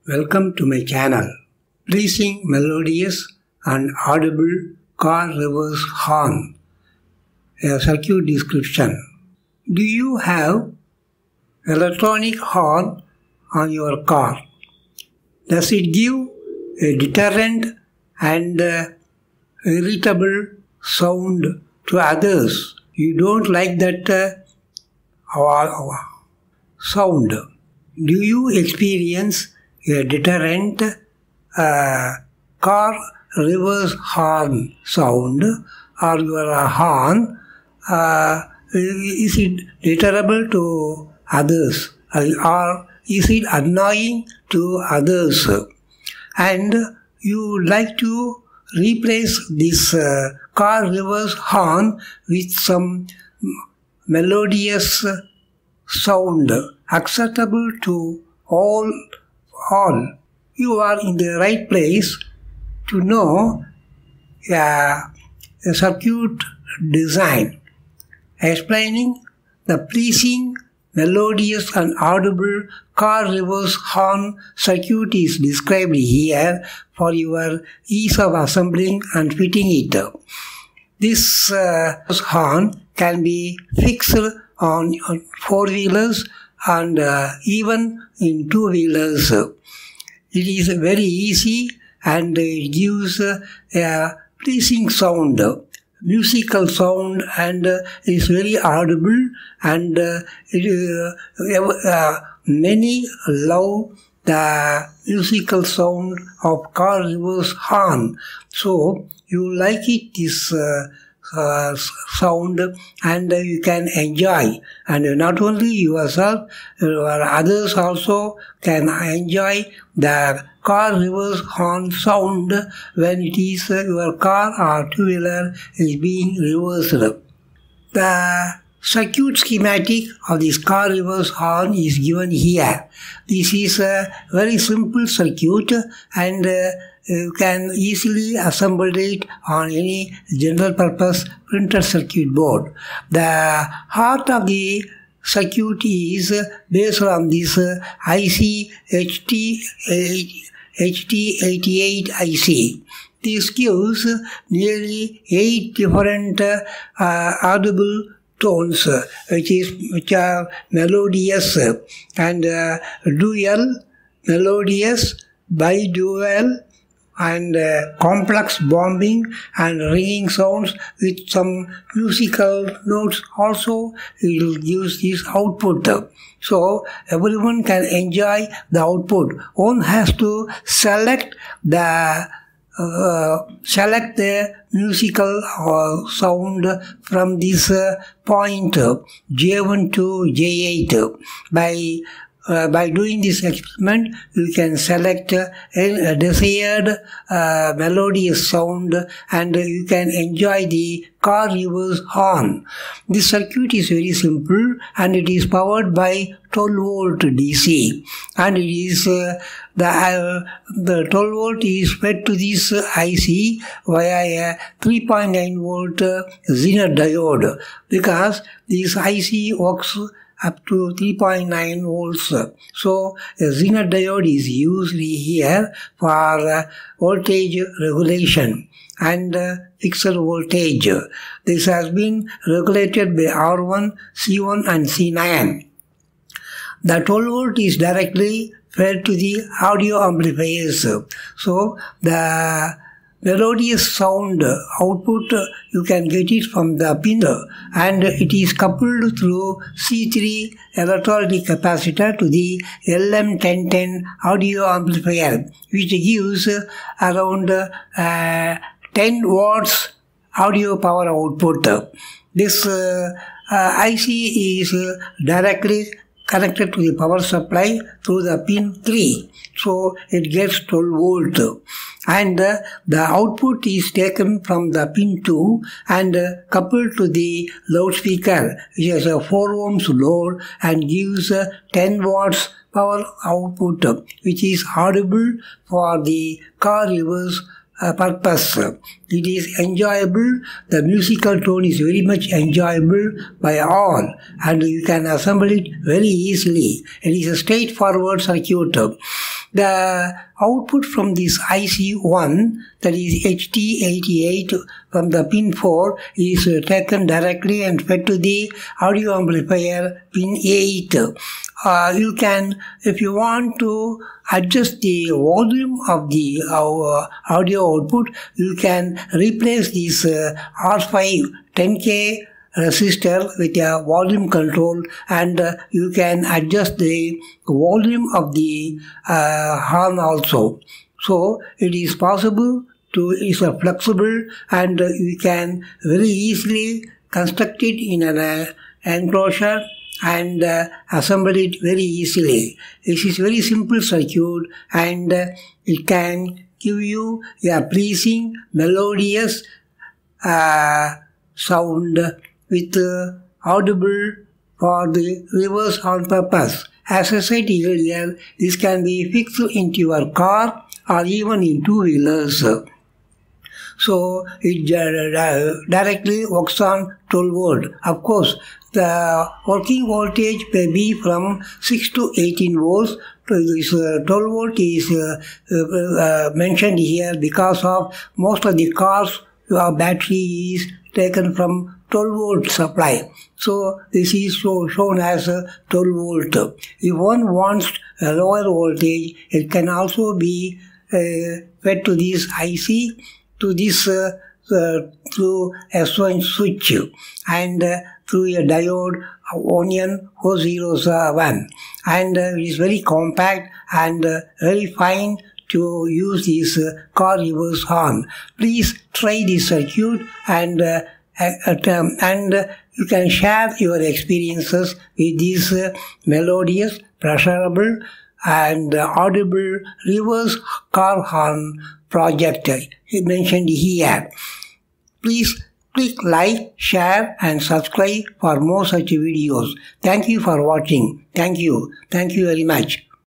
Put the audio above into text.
Welcome to my channel. Pleasing, melodious and audible car reverse horn. A circuit description. Do you have electronic horn on your car? Does it give a deterrent and irritable sound to others? You don't like that sound. Do you experience a deterrent car reverse horn sound, or your horn is it deterrable to others, or is it annoying to others, and you like to replace this car reverse horn with some melodious sound acceptable to all. You are in the right place to know a circuit design. Explaining the pleasing, melodious and audible car reverse horn circuit is described here for your ease of assembling and fitting it. This horn can be fixed on four-wheelers and even in two-wheelers. It is very easy and it gives a pleasing sound, musical sound, and is very audible, and many love the musical sound of car reverse horn. So you like it, this sound, and you can enjoy, and not only yourself, others also can enjoy the car reverse horn sound when it is your car or two-wheeler is being reversed. The circuit schematic of this car reverse horn is given here. This is a very simple circuit, and you can easily assemble it on any general purpose printed circuit board. The heart of the circuit is based on this IC HT88 IC. This gives nearly 8 different audible tones which are melodious and dual, melodious, bidual, and complex bombing and ringing sounds with some musical notes also. It will give this output. So everyone can enjoy the output. One has to select the musical sound from this point J1 to J8. By doing this experiment, you can select a desired melodious sound, and you can enjoy the car reverse horn. This circuit is very simple, and it is powered by 12-volt DC, and it is the 12-volt is fed to this IC via a 3.9-volt Zener diode, because this IC works up to 3.9 volts. So a Zener diode is used here for voltage regulation and fixed voltage. This has been regulated by R1, C1 and C9. The 12 volt is directly fed to the audio amplifiers. So the melodious sound output, you can get it from the pin, and it is coupled through C3 electrolytic capacitor to the LM1010 audio amplifier, which gives around 10 watts audio power output. This IC is directly connected to the power supply through the pin 3, so it gets 12 volt, and the output is taken from the pin 2 and coupled to the loudspeaker, which has a 4 ohms load and gives 10 watts power output, which is audible for the car reverse purpose. It is enjoyable. The musical tone is very much enjoyable by all, and you can assemble it very easily. It is a straightforward circuit. The output from this IC1, that is HT88 from the pin 4, is taken directly and fed to the audio amplifier pin 8. You can, if you want to adjust the volume of the audio output, you can replace this R5 10K resistor with a volume control, and you can adjust the volume of the horn also. So it is possible to, it's flexible, and you can very easily construct it in an enclosure and assemble it very easily. This is very simple circuit, and it can give you a pleasing, melodious sound with audible for the reverse on purpose. As I said earlier, this can be fixed into your car or even in two-wheelers. So it directly works on 12 volt. Of course, the working voltage may be from 6 to 18 volts. This 12 volt is mentioned here because of most of the cars, your battery is taken from 12 volt supply. So this is shown as 12 volt. If one wants a lower voltage, it can also be fed to this IC, to this through S1 switch, and through a diode Onion 401, and it is very compact and very fine to use this car reverse horn. Please try this circuit, and you can share your experiences with this melodious, pleasurable and audible reverse car horn project mentioned here. Please click like, share and subscribe for more such videos. Thank you for watching. Thank you. Thank you very much.